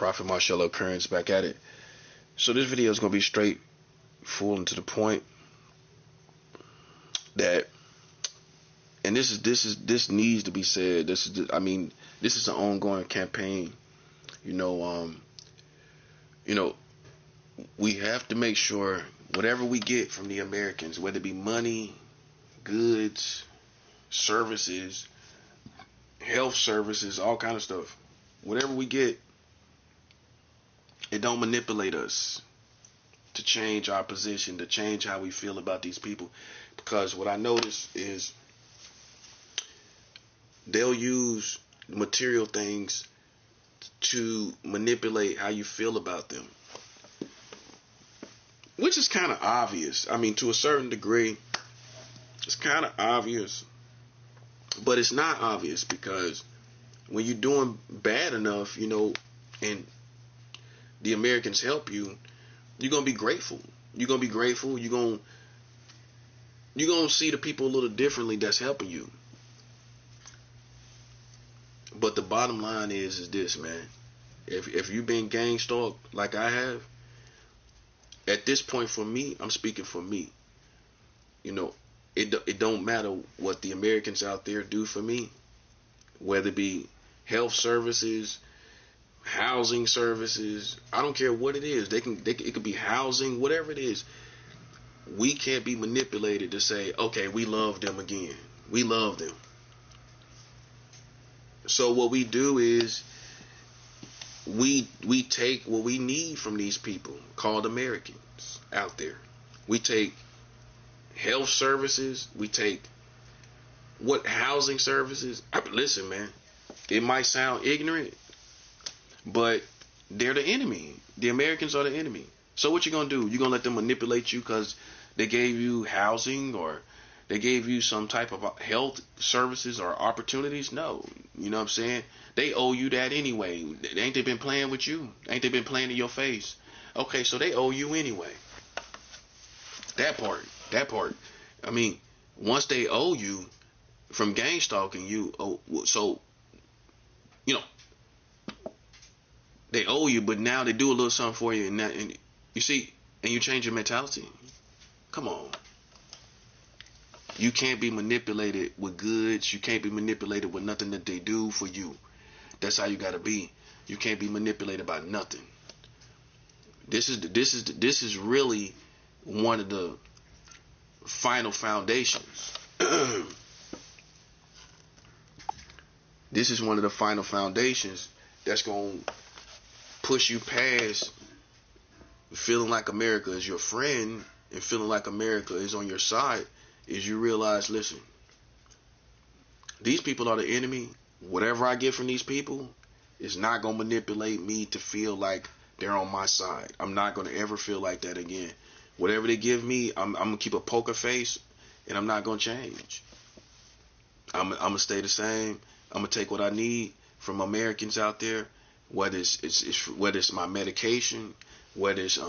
Prophet Marcello Currents back at it. So this video is gonna be straight, full, and to the point. That, and this needs to be said. This is an ongoing campaign. You know, we have to make sure whatever we get from the Americans, whether it be money, goods, services, health services, all kind of stuff, whatever we get, it don't manipulate us to change our position, to change how we feel about these people. Because what I notice is they'll use material things to manipulate how you feel about them, which is kind of obvious. I mean, to a certain degree, it's kind of obvious, but it's not obvious, because when you're doing bad enough, and the Americans help you, you're gonna be grateful. You're gonna be grateful. You're gonna see the people a little differently that's helping you. But the bottom line is this, man. If you've been gang stalked like I have, at this point, for me, I'm speaking for me. It don't matter what the Americans out there do for me, whether it be health services, housing services. I don't care what it is. It could be housing, whatever it is. We can't be manipulated to say, okay, we love them again. We love them. So what we do is we take what we need from these people called Americans out there. We take health services. We take housing services. Listen, man, it might sound ignorant, but they're the enemy. The Americans are the enemy. So what you gonna do? You gonna let them manipulate you because they gave you housing, or they gave you some type of health services or opportunities? No. You know what I'm saying? They owe you that anyway. Ain't they been playing with you? Ain't they been playing in your face? Okay, so they owe you anyway. That part. I mean, once they owe you from gang stalking you, they owe you, but now they do a little something for you, and you see, and you change your mentality. Come on. You can't be manipulated with goods. You can't be manipulated with nothing that they do for you. That's how you gotta be. You can't be manipulated by nothing. This is really one of the final foundations. This is one of the final foundations that's gonna push you past feeling like America is your friend and feeling like America is on your side. Is you realize, listen, these people are the enemy. Whatever I get from these people is not going to manipulate me to feel like they're on my side. I'm not going to ever feel like that again. Whatever they give me, I'm going to keep a poker face, and I'm not going to change. I'm going to stay the same. I'm going to take what I need from Americans out there, whether it's my medication, whether it's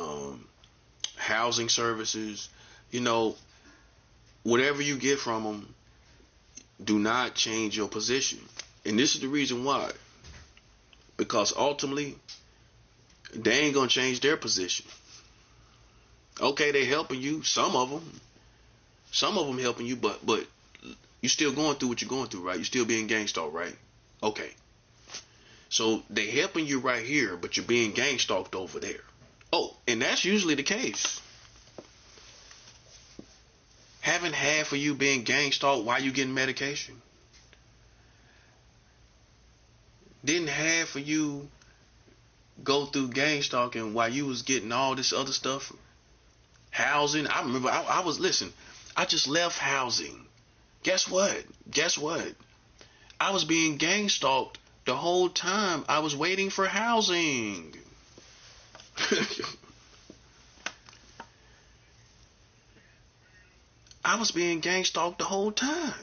housing services, whatever you get from them, do not change your position. And this is the reason why. Because ultimately, they ain't going to change their position. Okay, they helping you, some of them helping you, but you still going through what you're going through, right? You still being gang stalked, right? Okay. So they helping you right here, but you're being gang stalked over there. Oh, and that's usually the case. Haven't half of you being gang stalked while you getting medication? Didn't half of you go through gang stalking while you was getting all this other stuff? Housing. I remember I just left housing. Guess what? I was being gang stalked the whole time I was waiting for housing. I was being gang stalked the whole time.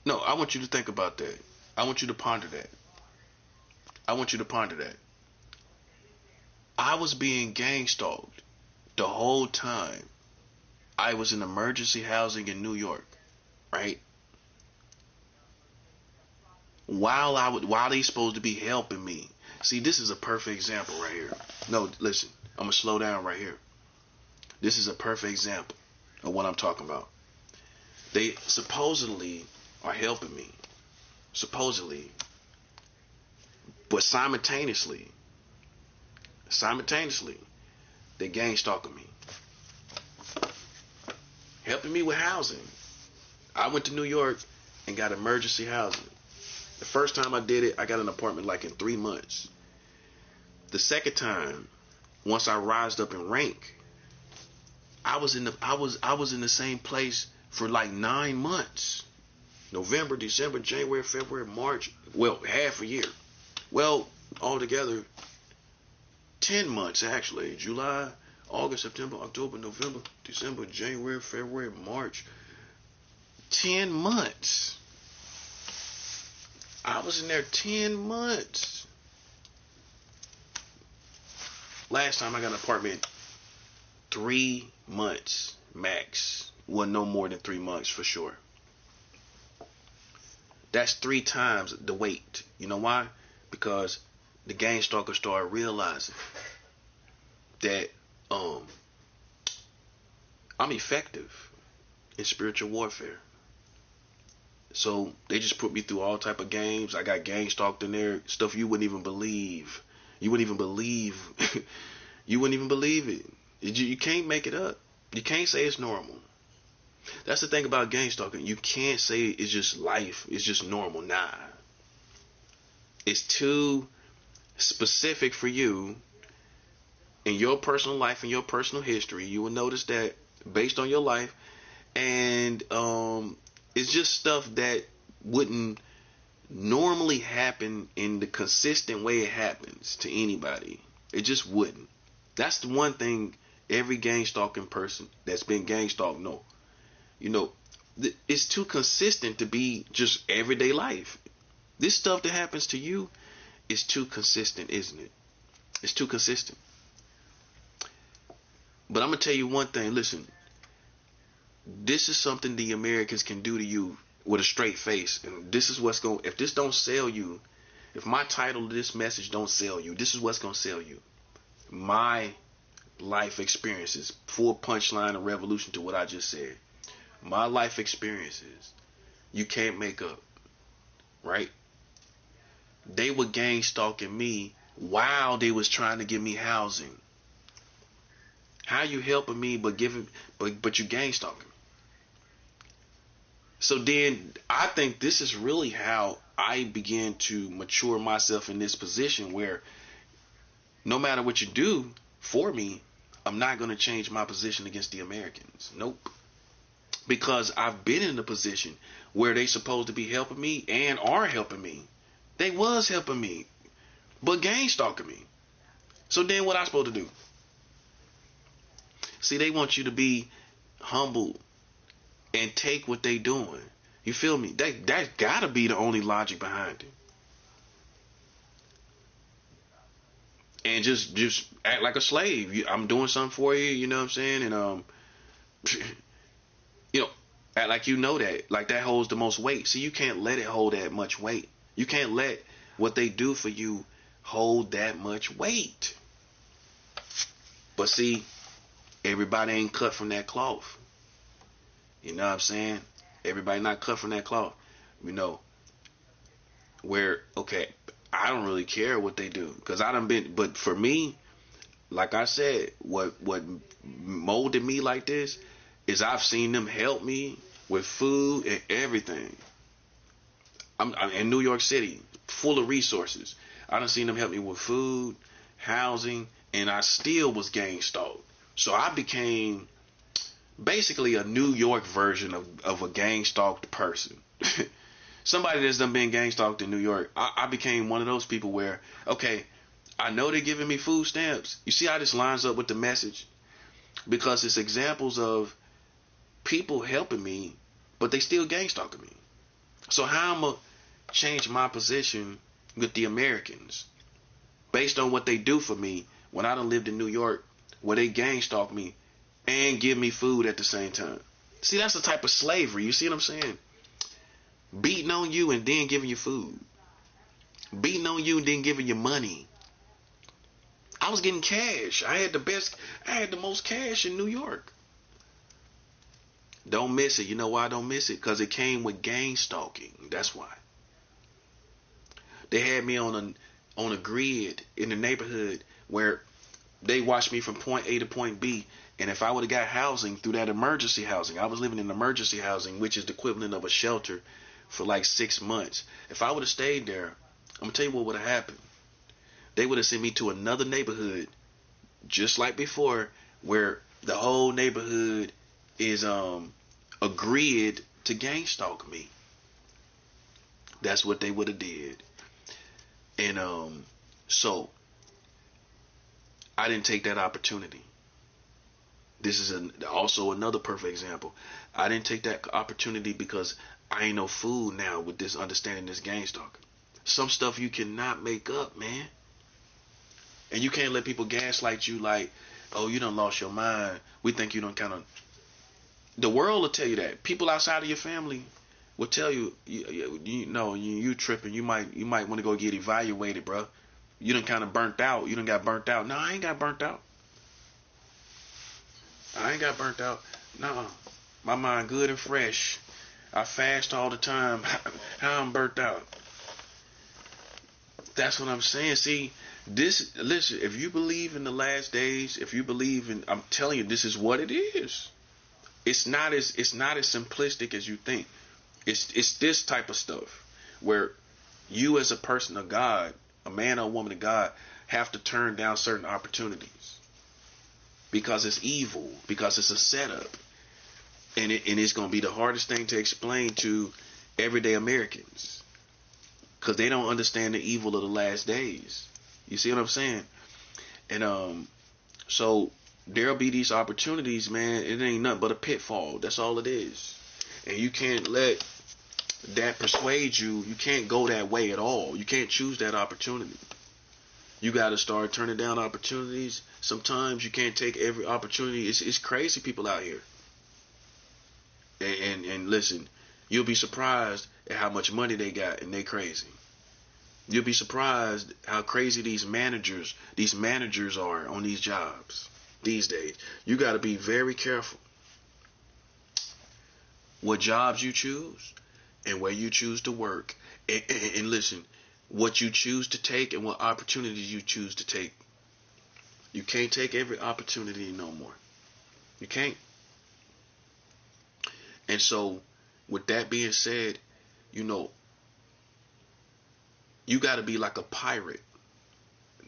No, I want you to think about that. I want you to ponder that. I was being gang stalked the whole time I was in emergency housing in New York, right? While they supposed to be helping me, See, this is a perfect example right here. No, listen, I'm gonna slow down right here. This is a perfect example of what I'm talking about. They supposedly are helping me, supposedly, but simultaneously, they gang stalking me, helping me with housing. I went to New York and got emergency housing. The first time I did it, I got an apartment like in 3 months. The second time, once I rised up in rank, I was in the same place for like 9 months. November, December, January, February, March. Well, half a year. Well, altogether 10 months actually. July, August, September, October, November, December, January, February, March. 10 months. I was in there 10 months. Last time I got an apartment, 3 months max. Well, no more than 3 months for sure. That's 3 times the wait. You know why? Because the gang stalker started realizing that I'm effective in spiritual warfare. So they just put me through all type of games. I got gang stalked in there, stuff you wouldn't even believe. You wouldn't even believe. You wouldn't even believe it. You can't make it up. You can't say it's normal. That's the thing about gang stalking. You can't say it's just life. It's just normal. Nah. It's too specific for you in your personal life and your personal history. You will notice that based on your life, and it's just stuff that wouldn't normally happen in the consistent way it happens to anybody. It just wouldn't. That's the one thing every gang stalking person that's been gang stalked know. You know, it's too consistent to be just everyday life. This stuff that happens to you is too consistent, isn't it? It's too consistent. But I'm going to tell you one thing. Listen, this is something the Americans can do to you with a straight face. And this is what's going, if this don't sell you, if my title of this message don't sell you, this is what's going to sell you. My life experiences, full punchline and revolution to what I just said. My life experiences, you can't make up, right? They were gang stalking me while they was trying to give me housing. How you helping me but you gang stalking me? So then I think this is really how I began to mature myself in this position where no matter what you do for me, I'm not going to change my position against the Americans. Nope. Because I've been in a position where they supposed to be helping me and are helping me. They was helping me, but gang stalking me. So then what I supposed to do? See, they want you to be humble and take what they doing. You feel me? That gotta be the only logic behind it. And just act like a slave. I'm doing something for you, you know what I'm saying? And you know, act like you know that. Like that holds the most weight. See, you can't let it hold that much weight. You can't let what they do for you hold that much weight. But see, everybody ain't cut from that cloth. You know what I'm saying? Everybody not cut from that cloth. You know, where, okay, I don't really care what they do. Because I done been, but for me, like I said, what molded me like this is I've seen them help me with food and everything. I'm in New York City, full of resources. I done seen them help me with food, housing, and I still was gang stalked. So I became basically a New York version of a gang stalked person. Somebody that's done been gang stalked in New York. I became one of those people where, okay, I know they're giving me food stamps. You see how this lines up with the message? Because it's examples of people helping me, but they still gang stalking me. So how I'm going to change my position with the Americans based on what they do for me when I done lived in New York, where they gang stalk me and give me food at the same time. See, that's the type of slavery. You see what I'm saying? Beating on you and then giving you food. Beating on you and then giving you money. was getting cash. I had the most cash in New York. Don't miss it. You know why I don't miss it? Because it came with gang stalking. That's why. They had me on a grid in the neighborhood where they watched me from point A to point B. And if I would have got housing through that emergency housing, I was living in emergency housing, which is the equivalent of a shelter, for like 6 months. If I would have stayed there, I'm going to tell you what would have happened. They would have sent me to another neighborhood, just like before, where the whole neighborhood is agreed to gang stalk me. That's what they would have did. And so I didn't take that opportunity. This is also another perfect example. I didn't take that opportunity because I ain't no fool now with this understanding this gang stalking. Some stuff you cannot make up, man. And you can't let people gaslight you like, oh, you done lost your mind. We think you done kind of. The world will tell you that. People outside of your family will tell you, you tripping. You might want to go get evaluated, bro. You done kind of burnt out. You done got burnt out. No, I ain't got burnt out. I ain't got burnt out. No, my mind good and fresh. I fast all the time. How I'm burnt out? That's what I'm saying. See, listen, if you believe in the last days, if you believe in, I'm telling you, this is what it is. It's not as simplistic as you think. It's this type of stuff where you as a person of God, a man or a woman of God, have to turn down certain opportunities because it's evil, because it's a setup, and it's going to be the hardest thing to explain to everyday Americans because they don't understand the evil of the last days. You see what I'm saying? And so there'll be these opportunities, man. It ain't nothing but a pitfall. That's all it is. And you can't let that persuade you. You can't go that way at all. You can't choose that opportunity. You got to start turning down opportunities. Sometimes you can't take every opportunity. It's crazy people out here. And listen, you'll be surprised at how much money they got, and they crazy. You'll be surprised how crazy these managers are on these jobs these days. You got to be very careful what jobs you choose and where you choose to work. And listen, what you choose to take and what opportunities you choose to take. You can't take every opportunity no more. You can't. And so, with that being said, you got to be like a pirate.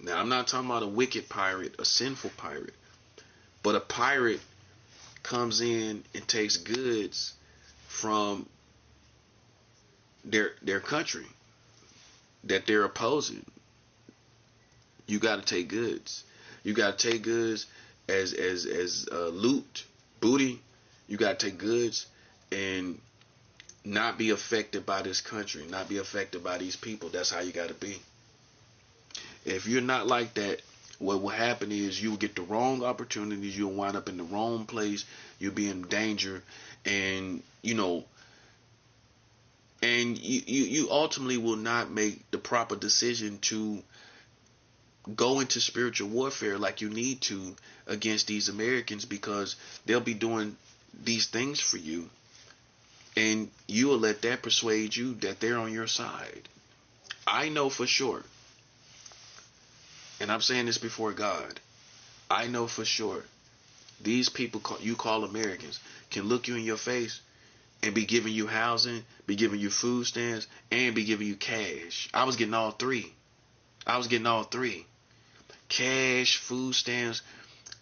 Now, I'm not talking about a wicked pirate, a sinful pirate. But a pirate comes in and takes goods from their country that they're opposing. You got to take goods. You got to take goods as loot, booty. You got to take goods and not be affected by this country, not be affected by these people. That's how you got to be. If you're not like that, what will happen is you'll get the wrong opportunities. You'll wind up in the wrong place. You'll be in danger, and you ultimately will not make the proper decision to go into spiritual warfare like you need to against these Americans, because they'll be doing these things for you, and you will let that persuade you that they're on your side. I know for sure, and I'm saying this before God, I know for sure these people you call Americans can look you in your face and be giving you housing, be giving you food stamps, and be giving you cash. I was getting all three. Cash, food stamps,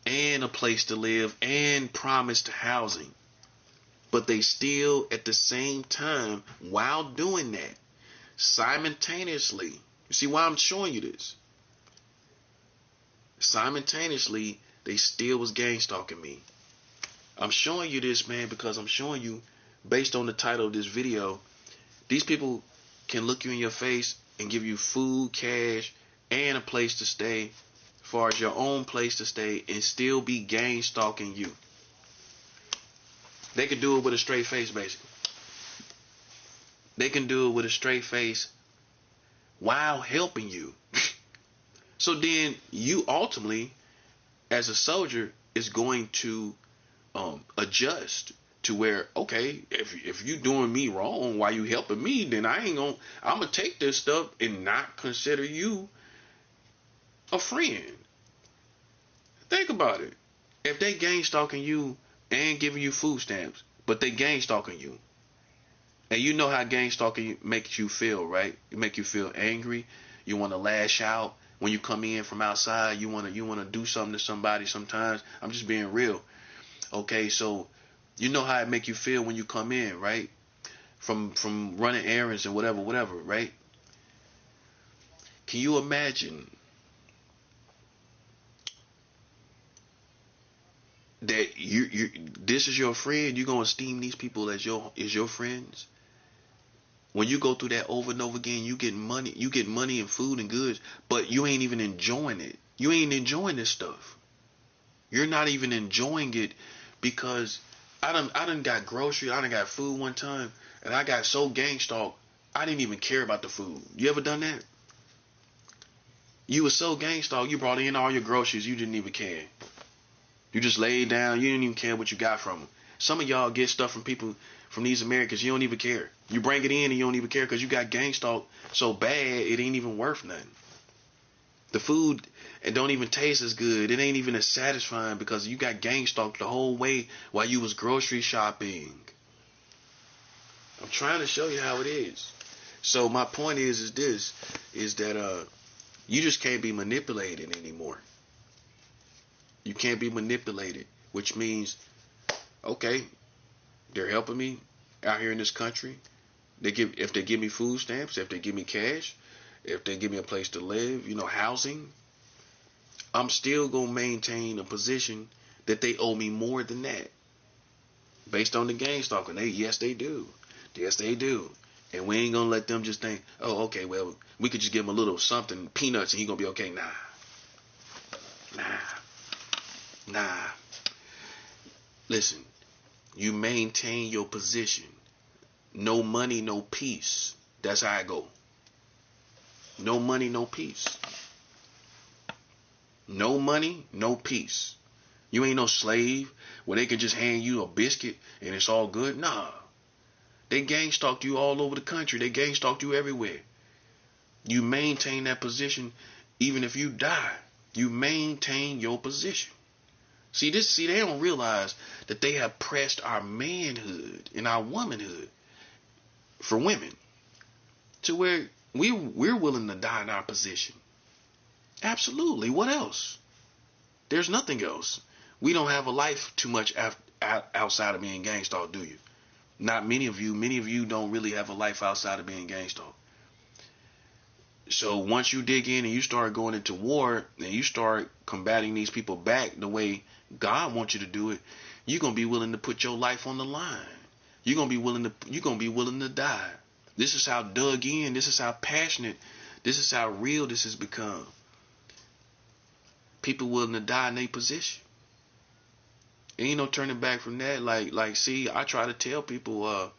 and a place to live, and promised housing. But they still, at the same time, while doing that, simultaneously, you see why I'm showing you this? Simultaneously, they still was gang stalking me. I'm showing you this, man, because I'm showing you, based on the title of this video, these people can look you in your face and give you food, cash, and a place to stay, as far as your own place to stay, and still be gang stalking you. They can do it with a straight face, basically. They can do it with a straight face while helping you. So then you ultimately, as a soldier, is going to adjust to where, okay, if you doing me wrong while you helping me, then I'm gonna take this stuff and not consider you a friend. Think about it. If they gang stalking you and giving you food stamps, but they gang stalking you, and you know how gang stalking makes you feel, right? It make you feel angry. You want to lash out when you come in from outside. You wanna do something to somebody. Sometimes I'm just being real. Okay, so you know how it make you feel when you come in, right? From running errands and whatever, right? Can you imagine that you this is your friend? You gonna esteem these people as your friends? When you go through that over and over again, you get money and food and goods, but you ain't even enjoying it. You ain't enjoying this stuff. You're not even enjoying it because I done got groceries, I done got food one time, and I got so gang stalked, I didn't even care about the food. You ever done that? You was so gang stalked, you brought in all your groceries, you didn't even care. You just laid down, you didn't even care what you got from them. Some of y'all get stuff from people, from these Americans, you don't even care. You bring it in and you don't even care because you got gang stalked so bad it ain't even worth nothing. The food, it don't even taste as good. It ain't even as satisfying because you got gang stalked the whole way while you was grocery shopping. I'm trying to show you how it is. So my point is this, is that you just can't be manipulated anymore. You can't be manipulated, which means, okay, they're helping me out here in this country. If they give me food stamps, if they give me cash, if they give me a place to live, housing, I'm still gonna maintain a position that they owe me more than that, based on the gang stalking. Yes, they do. Yes, they do. And we ain't gonna let them just think, oh, okay, well, we could just give him a little something, peanuts, and he gonna be okay. Nah. Listen, you maintain your position. No money, no peace. That's how I go. No money, no peace. No money, no peace. You ain't no slave where they can just hand you a biscuit and it's all good. Nah. They gang stalked you all over the country. They gang stalked you everywhere. You maintain that position even if you die. You maintain your position. See, they don't realize that they have pressed our manhood and our womanhood for women to where we're willing to die in our position. Absolutely. What else? There's nothing else. We don't have a life too much outside of being gang stalked, do you? Not many of you. Many of you don't really have a life outside of being gang stalked. So once you dig in and you start going into war and you start combating these people back the way God wants you to do it, you're gonna be willing to put your life on the line. You're gonna be willing to die. This is how dug in, this is how passionate, this is how real this has become. People willing to die in their position. Ain't no turning back from that. See, I try to tell people,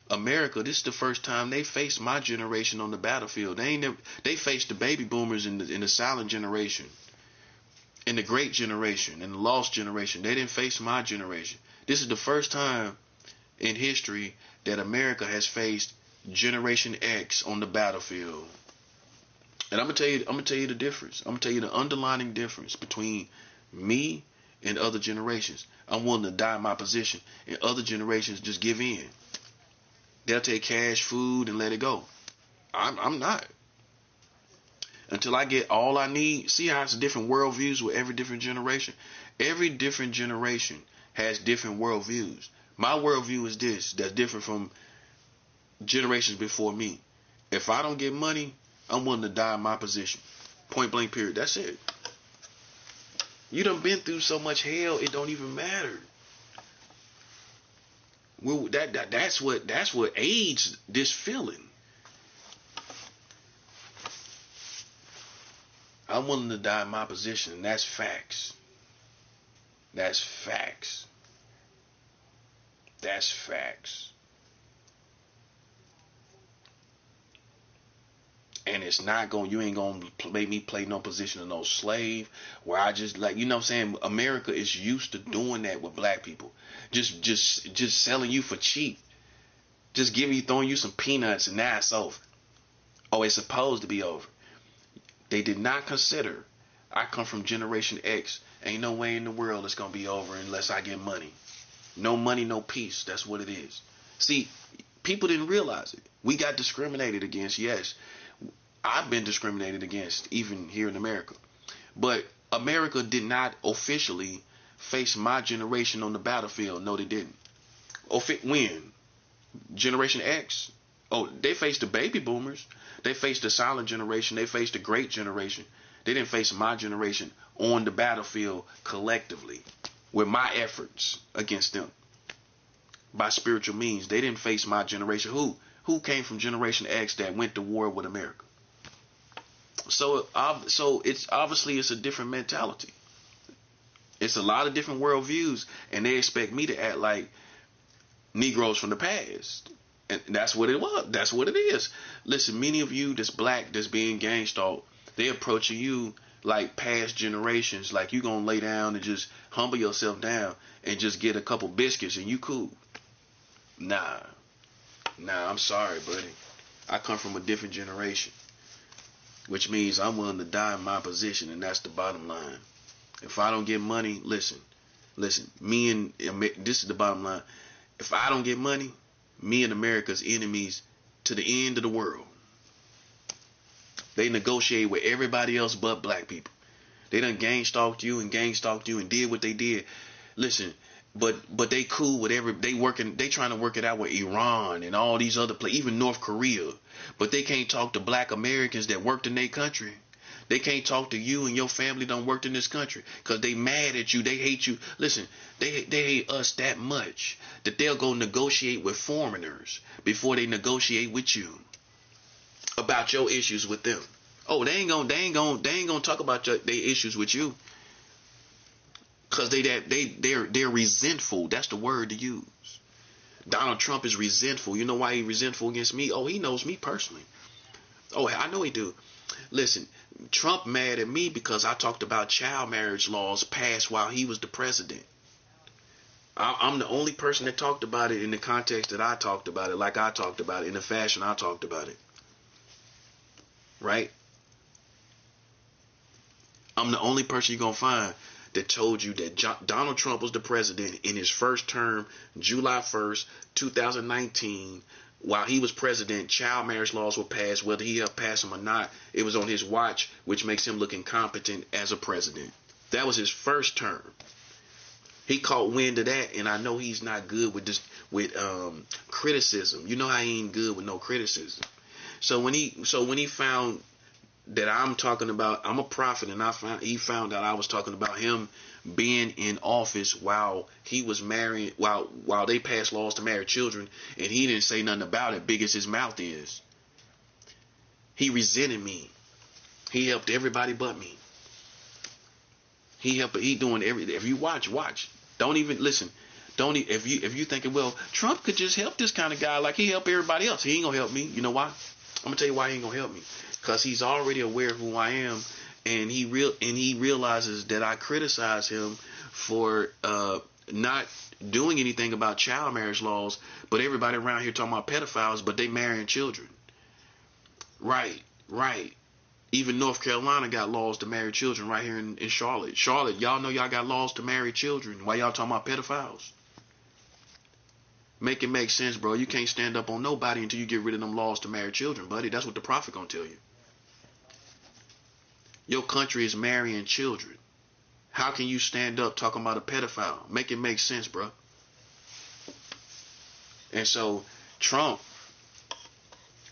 America, this is the first time they faced my generation on the battlefield. They faced the baby boomers in the silent generation, in the great generation, in the lost generation. They didn't face my generation. This is the first time in history that America has faced Generation X on the battlefield. And I'm gonna tell you the difference. I'm gonna tell you the underlying difference between me and other generations. I'm willing to die in my position, and other generations just give in. They'll take cash, food, and let it go. I'm not. Until I get all I need. See how it's different worldviews with every different generation? Every different generation has different worldviews. My worldview is this, that's different from generations before me. If I don't get money, I'm willing to die in my position. Point blank period. That's it. You done been through so much hell, it don't even matter. Well, that's what aids this feeling. I'm willing to die in my position, and that's facts. That's facts. That's facts. And it's not going, you ain't going to make me play no position of no slave where I just like, you know what I'm saying? America is used to doing that with black people. Just selling you for cheap. Just throwing you some peanuts and now it's over. Oh, it's supposed to be over. They did not consider, I come from Generation X. Ain't no way in the world it's going to be over unless I get money. No money, no peace. That's what it is. See, people didn't realize it. We got discriminated against, yes. I've been discriminated against, even here in America. But America did not officially face my generation on the battlefield. No, they didn't. When? Generation X? Oh, they faced the baby boomers. They faced the silent generation. They faced the great generation. They didn't face my generation on the battlefield collectively with my efforts against them by spiritual means. They didn't face my generation. Who came from Generation X that went to war with America? So it's obviously it's a different mentality. It's a lot of different worldviews, and they expect me to act like Negroes from the past. And that's what it was. That's what it is. Listen, many of you that's black, that's being gang stalked, they approaching you like past generations, like you gonna lay down and just humble yourself down and just get a couple biscuits and you cool. Nah, I'm sorry, buddy. I come from a different generation, which means I'm willing to die in my position, and that's the bottom line. If I don't get money, listen, this is the bottom line. If I don't get money, me and America's enemies to the end of the world. They negotiate with everybody else but black people. They done gang stalked you and did what they did. Listen, but they cool with they trying to work it out with Iran and all these other places, even North Korea. But they can't talk to black Americans that worked in their country. They can't talk to you and your family done worked in this country because they mad at you. They hate you. Listen, they hate us that much that they'll go negotiate with foreigners before they negotiate with you about your issues with them. Oh, they ain't gonna talk about their issues with you because they're resentful. That's the word to use. Donald Trump is resentful. You know why he's resentful against me? Oh, he knows me personally. Oh, I know he do. Listen, Trump mad at me because I talked about child marriage laws passed while he was the president. I'm the only person that talked about it in the context that I talked about it, like I talked about it, in the fashion I talked about it. Right? I'm the only person you're going to find that told you that Donald Trump was the president in his first term, July 1st, 2019. While he was president, child marriage laws were passed. Whether he helped pass them or not, it was on his watch, which makes him look incompetent as a president. That was his first term. He caught wind of that, and I know he's not good with criticism. You know how he ain't good with no criticism. So when he found that I'm talking about, I'm a prophet, and he found out I was talking about him being in office while he was married, while they passed laws to marry children, and he didn't say nothing about it, big as his mouth is. He resented me. He helped everybody but me. He doing everything. If you watch. Don't even listen. If you thinking, well, Trump could just help this kind of guy like he helped everybody else. He ain't gonna help me. You know why? I'm gonna tell you why he ain't gonna help me. Because he's already aware of who I am, and he realizes that I criticize him for not doing anything about child marriage laws, but everybody around here talking about pedophiles, but they marrying children. Right. Even North Carolina got laws to marry children right here in Charlotte. Charlotte, y'all know y'all got laws to marry children. Why y'all talking about pedophiles? Make it make sense, bro. You can't stand up on nobody until you get rid of them laws to marry children, buddy. That's what the prophet gonna tell you. Your country is marrying children. How can you stand up talking about a pedophile? Make it make sense, bro. And so Trump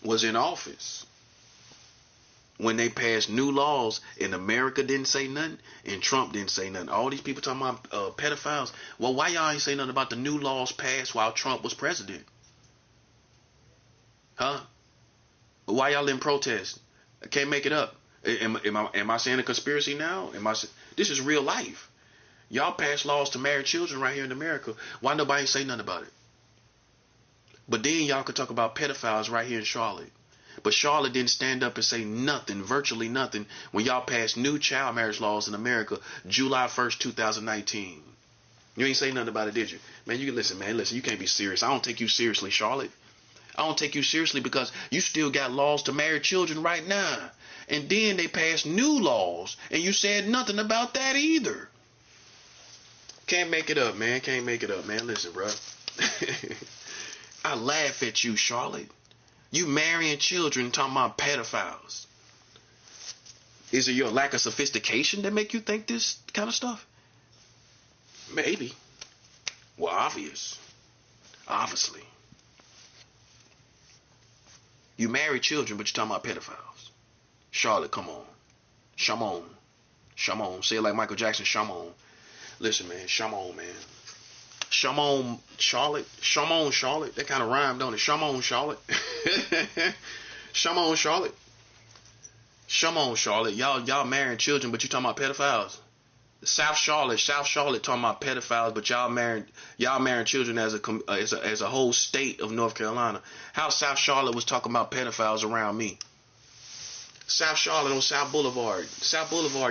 was in office when they passed new laws, and America didn't say nothing, and Trump didn't say nothing. All these people talking about pedophiles. Well, why y'all ain't say nothing about the new laws passed while Trump was president? Huh? Why y'all in protest? I can't make it up. Am I saying a conspiracy now? This is real life. Y'all passed laws to marry children right here in America. Why nobody say nothing about it? But then y'all could talk about pedophiles right here in Charlotte. But Charlotte didn't stand up and say nothing, virtually nothing, when y'all passed new child marriage laws in America July 1st, 2019. You ain't say nothing about it, did you? Man, you listen, you can't be serious. I don't take you seriously, Charlotte. I don't take you seriously because you still got laws to marry children right now. And then they passed new laws, and you said nothing about that either. Can't make it up, man. Can't make it up, man. Listen, bro. I laugh at you, Charlotte. You marrying children talking about pedophiles. Is it your lack of sophistication that make you think this kind of stuff? Maybe. Well, obviously. You marry children, but you're talking about pedophiles. Charlotte, come on. Shamon. Say it like Michael Jackson, Shamon. Listen, man, Shamon, man. Shamon, Charlotte. Shamon, Charlotte. That kind of rhymed, don't it? Shamon, Charlotte. Shamon, Charlotte. Shamon, Charlotte. Y'all marrying children, but you talking about pedophiles. South Charlotte talking about pedophiles, but y'all marrying children as a whole state of North Carolina. How South Charlotte was talking about pedophiles around me? South Charlotte on South Boulevard,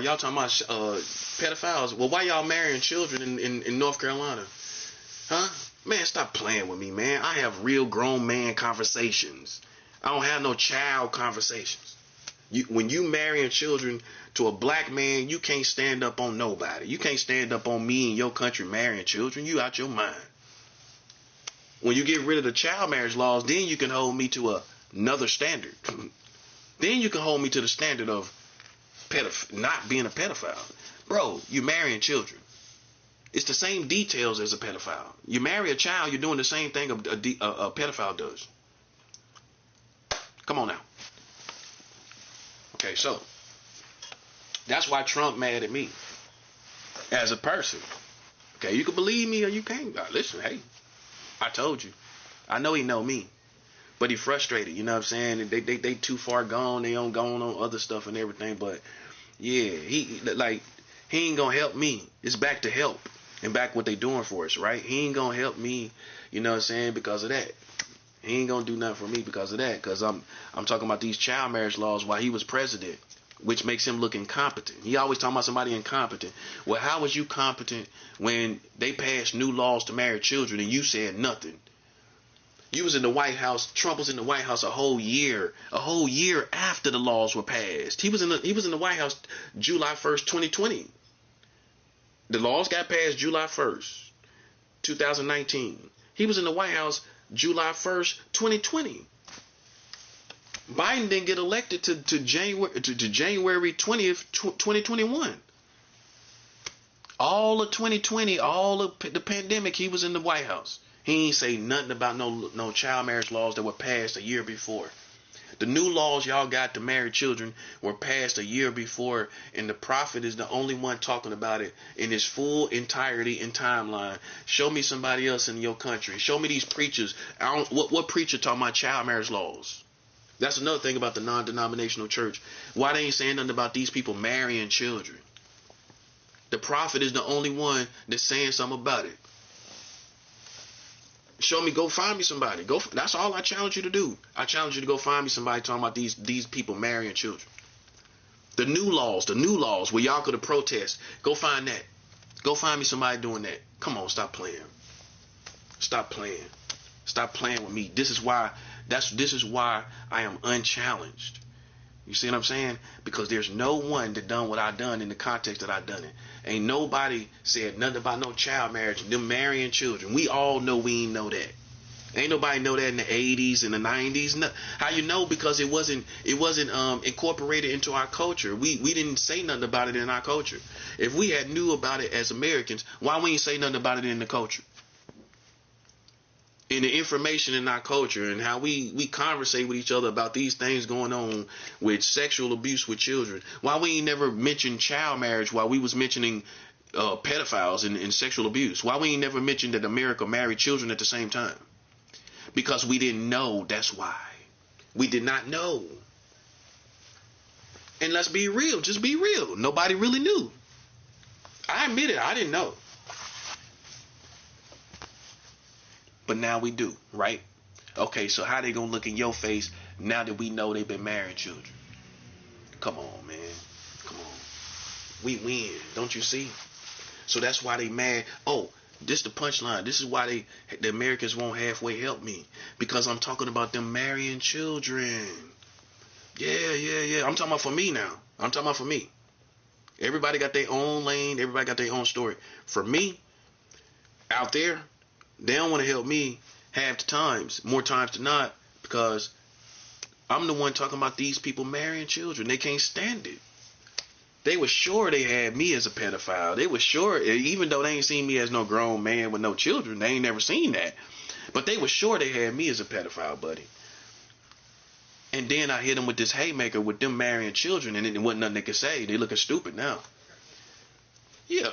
y'all talking about pedophiles. Well, why y'all marrying children in North Carolina? Huh? Man, stop playing with me, man. I have real grown man conversations. I don't have no child conversations. When you marrying children to a black man, you can't stand up on nobody. You can't stand up on me in your country marrying children. You out your mind. When you get rid of the child marriage laws, then you can hold me to another standard. Then you can hold me to the standard of not being a pedophile. Bro, you marrying children. It's the same details as a pedophile. You marry a child, you're doing the same thing a pedophile does. Come on now. Okay, so that's why Trump mad at me as a person. Okay, you can believe me or you can't. Listen, hey, I told you. I know he know me, but he frustrated. You know what I'm saying? They too far gone. They on going on other stuff and everything. But yeah, he ain't gonna help me. It's back to help and back what they doing for us, right? He ain't gonna help me. You know what I'm saying? Because of that. He ain't gonna do nothing for me because of that. Because I'm talking about these child marriage laws while he was president, which makes him look incompetent. He always talking about somebody incompetent. Well, how was you competent when they passed new laws to marry children and you said nothing? You was in the White House. Trump was in the White House a whole year after the laws were passed. He was in the White House July 1st, 2020. The laws got passed July 1st, 2019. He was in the White House July 1st, 2020. Biden didn't get elected to January 20th, 2021. All of 2020, all of the pandemic, he was in the White House. He ain't say nothing about no child marriage laws that were passed a year before. The new laws y'all got to marry children were passed a year before, and the prophet is the only one talking about it in its full entirety and timeline. Show me somebody else in your country. Show me these preachers. What preacher talking about child marriage laws? That's another thing about the non-denominational church. Why they ain't saying nothing about these people marrying children? The prophet is the only one that's saying something about it. Show me, go find me somebody. That's all I challenge you to do. I challenge you to go find me somebody talking about these people marrying children. The new laws where y'all could have protest. Go find that. Go find me somebody doing that. Come on, stop playing. Stop playing. Stop playing with me. This is why I am unchallenged. You see what I'm saying? Because there's no one that done what I done in the context that I done it. Ain't nobody said nothing about no child marriage, them marrying children. We all know we ain't know that. Ain't nobody know that in the 80s and the 90s. No. How you know? Because it wasn't incorporated into our culture. We didn't say nothing about it in our culture. If we had knew about it as Americans, why we ain't say nothing about it in the culture? In the information in our culture and how we conversate with each other about these things going on with sexual abuse with children. Why we ain't never mentioned child marriage while we was mentioning pedophiles and sexual abuse? Why we ain't never mentioned that America married children at the same time? Because we didn't know. That's why. We did not know. And let's be real. Just be real. Nobody really knew. I admit it. I didn't know. But now we do, right? Okay, so how they gonna look in your face now that we know they've been marrying children. Come on, man. Come on. We win, don't you see? So that's why they mad. Oh, this the punchline. This is why the Americans won't halfway help me. Because I'm talking about them marrying children. Yeah. I'm talking about for me now. I'm talking about for me. Everybody got their own lane. Everybody got their own story. For me, out there, they don't want to help me half the times, more times than not, because I'm the one talking about these people marrying children. They can't stand it. They were sure they had me as a pedophile. They were sure, even though they ain't seen me as no grown man with no children, they ain't never seen that. But they were sure they had me as a pedophile, buddy. And then I hit them with this haymaker with them marrying children, and it wasn't nothing they could say. They looking stupid now. Yeah,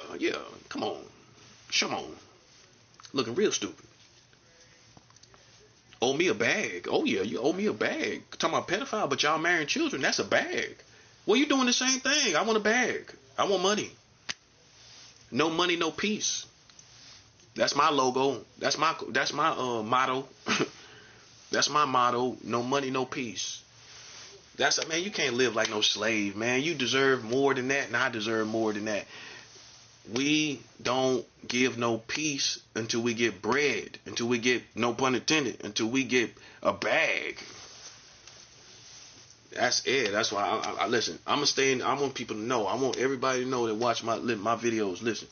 come on. Looking real stupid. Owe me a bag. Oh yeah, you owe me a bag. Talking about pedophile, but y'all marrying children, that's a bag. Well, you doing the same thing. I want a bag. I want money. No money, no peace. That's my logo. That's my motto. That's my motto. No money, no peace. Man, you can't live like no slave, man. You deserve more than that, and I deserve more than that. We don't give no peace until we get bread, until we get, no pun intended, until we get a bag. That's it. That's why I listen. I'm gonna stay in. I want people to know. I want everybody to know that watch my videos. Listen,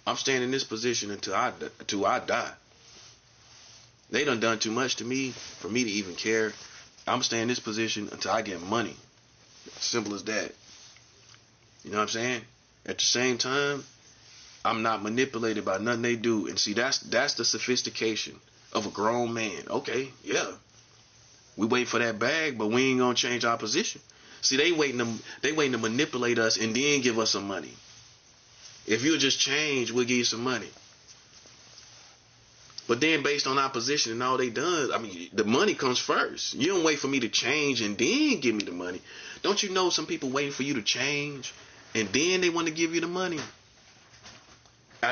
I'm staying in this position until I die. They done too much to me for me to even care. I'm staying in this position until I get money. Simple as that. You know what I'm saying? At the same time, I'm not manipulated by nothing they do. And see, that's the sophistication of a grown man. Okay, yeah. We wait for that bag, but we ain't gonna change our position. See, they waiting to manipulate us and then give us some money. If you'll just change, we'll give you some money. But then based on our position and all they done, I mean, the money comes first. You don't wait for me to change and then give me the money. Don't you know some people waiting for you to change and then they want to give you the money?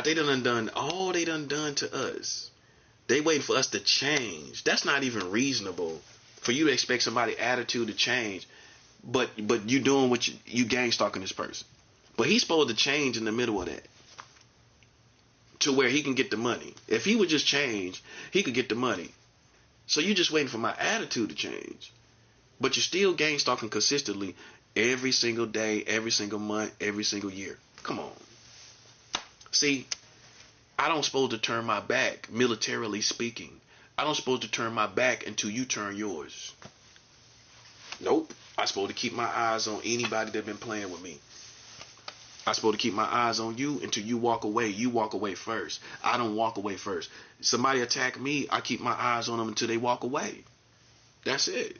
They done all they done to us. They waiting for us to change. That's not even reasonable for you to expect somebody's attitude to change. But you doing what you gang stalking this person. But he's supposed to change in the middle of that, to where he can get the money. If he would just change, he could get the money. So you just waiting for my attitude to change. But you're still gang stalking consistently every single day, every single month, every single year. Come on. See, I don't supposed to turn my back, militarily speaking. I don't supposed to turn my back until you turn yours. Nope. I'm supposed to keep my eyes on anybody that been playing with me. I'm supposed to keep my eyes on you until you walk away. You walk away first. I don't walk away first. Somebody attack me, I keep my eyes on them until they walk away. That's it.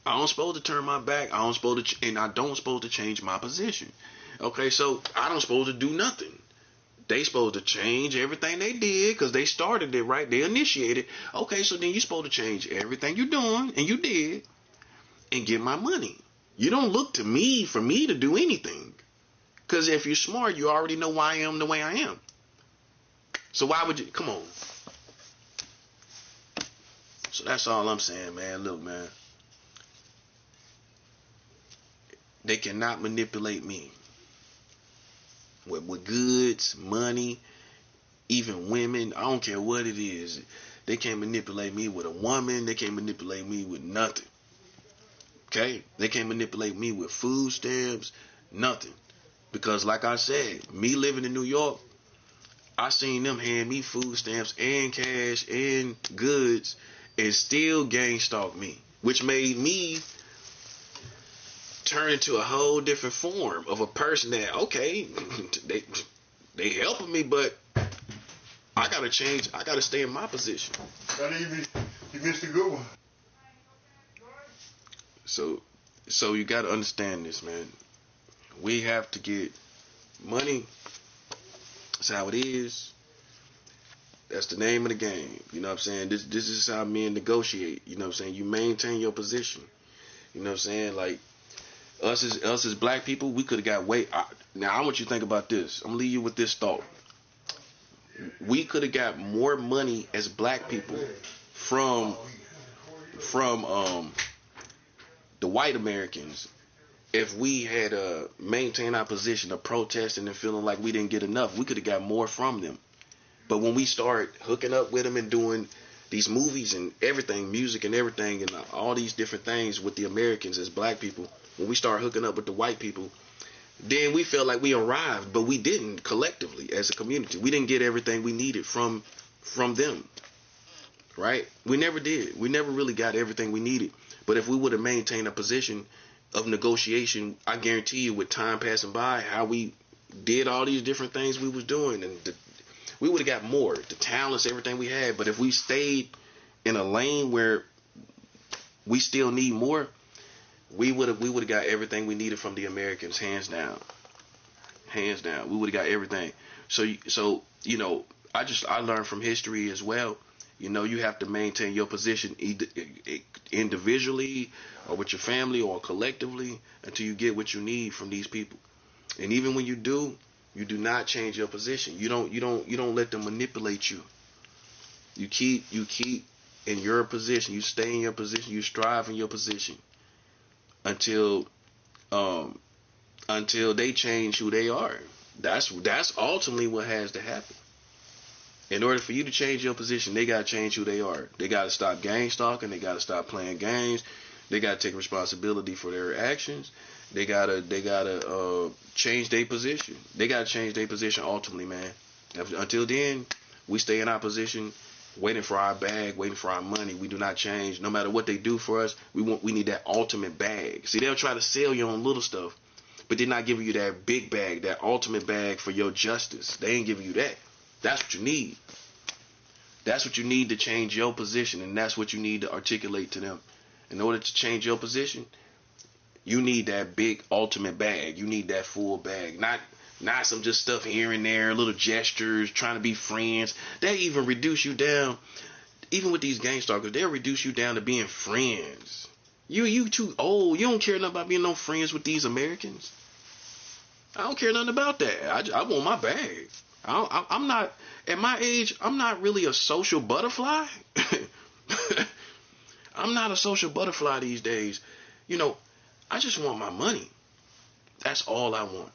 I don't supposed to turn my back. I don't supposed to change my position. Okay, so I don't supposed to do nothing. They supposed to change everything they did because they started it, right? They initiated. Okay, so then you supposed to change everything you're doing, and you did, and get my money. You don't look to me for me to do anything. Because if you're smart, you already know why I am the way I am. So why would you? Come on. So that's all I'm saying, man. Look, man. They cannot manipulate me. With goods, money, even women. I don't care what it is. They can't manipulate me with a woman. They can't manipulate me with nothing. Okay? They can't manipulate me with food stamps, nothing. Because like I said, me living in New York, I seen them hand me food stamps and cash and goods and still gang stalk me. Which made me turn into a whole different form of a person that, okay, they helping me, but I gotta change. I gotta stay in my position. You missed a good one. So you gotta understand this, man. We have to get money. That's how it is. That's the name of the game. You know what I'm saying? This is how men negotiate. You know what I'm saying? You maintain your position. You know what I'm saying? Like us as black people, we could have got way. Now I want you to think about this. I'm gonna leave you with this thought. We could have got more money as black people from from the white Americans if we had maintained our position of protesting and feeling like we didn't get enough. We could have got more from them. But when we start hooking up with them and doing these movies and everything, music and everything, and all these different things with the Americans as black people, when we start hooking up with the white people, then we felt like we arrived, but we didn't collectively as a community. We didn't get everything we needed from them, right? We never did. We never really got everything we needed. But if we would have maintained a position of negotiation, I guarantee you with time passing by, how we did all these different things we was doing, and we would have got more, the talents, everything we had. But if we stayed in a lane where we still need more, we would have got everything we needed from the Americans, hands down. Hands down. We would have got everything. So I learned from history as well. You have to maintain your position either individually or with your family or collectively until you get what you need from these people. And even when you do not change your position. You don't let them manipulate you. You keep in your position. You stay in your position. You strive in your position until they change who they are. That's ultimately what has to happen. In order for you to change your position, they gotta change who they are. They gotta stop gang stalking. They gotta stop playing games. They gotta take responsibility for their actions. They gotta change their position. They gotta change their position ultimately, man. Until then, we stay in our position, waiting for our bag, waiting for our money. We do not change. No matter what they do for us, we need that ultimate bag. See, they'll try to sell you on little stuff, but they're not giving you that big bag, that ultimate bag for your justice. They ain't giving you that. That's what you need. That's what you need to change your position, and that's what you need to articulate to them. In order to change your position, you need that big ultimate bag. You need that full bag. Not some just stuff here and there, little gestures, trying to be friends. They even reduce you down. Even with these gang stalkers, they'll reduce you down to being friends. You too old. You don't care nothing about being no friends with these Americans. I don't care nothing about that. I want my bag. I'm not, at my age, I'm not really a social butterfly. I'm not a social butterfly these days. I just want my money. That's all I want.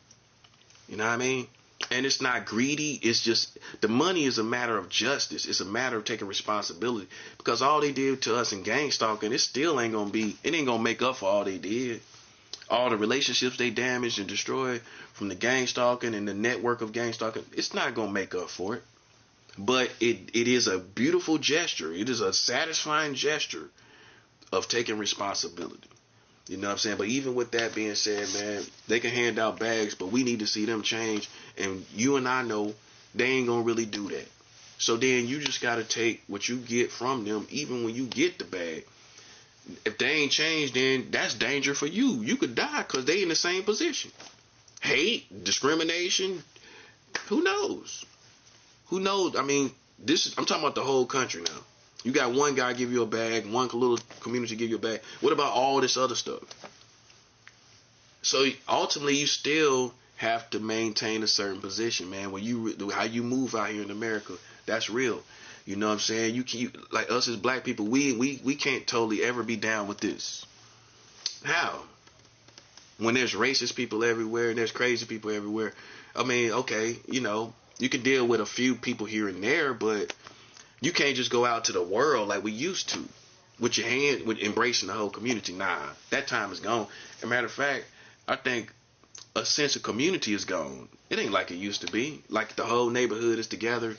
You know what I mean? And it's not greedy. It's just, the money is a matter of justice. It's a matter of taking responsibility. Because all they did to us in gang stalking, it ain't going to make up for all they did. All the relationships they damaged and destroyed from the gang stalking and the network of gang stalking, it's not going to make up for it. But it is a beautiful gesture. It is a satisfying gesture of taking responsibility. You know what I'm saying? But even with that being said, man, they can hand out bags, but we need to see them change. And you and I know they ain't going to really do that. So then you just got to take what you get from them, even when you get the bag. If they ain't changed, then that's danger for you. You could die because they in the same position. Hate, discrimination, who knows? Who knows? I mean, I'm talking about the whole country now. You got one guy give you a bag, one little community give you a bag. What about all this other stuff? So ultimately, you still have to maintain a certain position, man. How you move out here in America, that's real. You know what I'm saying? Like us as black people, we can't totally ever be down with this. How? When there's racist people everywhere and there's crazy people everywhere. I mean, okay, you can deal with a few people here and there, but you can't just go out to the world like we used to with your hand, with embracing the whole community. Nah, that time is gone. As a matter of fact, I think a sense of community is gone. It ain't like it used to be. Like the whole neighborhood is together.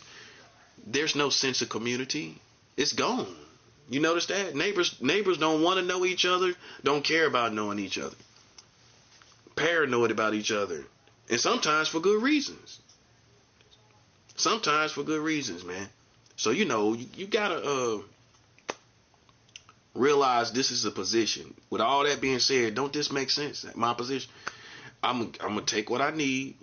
There's no sense of community. It's gone. You notice that? Neighbors don't want to know each other, don't care about knowing each other. Paranoid about each other. And sometimes for good reasons. Sometimes for good reasons, man. So, you gotta realize this is a position. With all that being said, don't this make sense? My position. I'm gonna take what I need.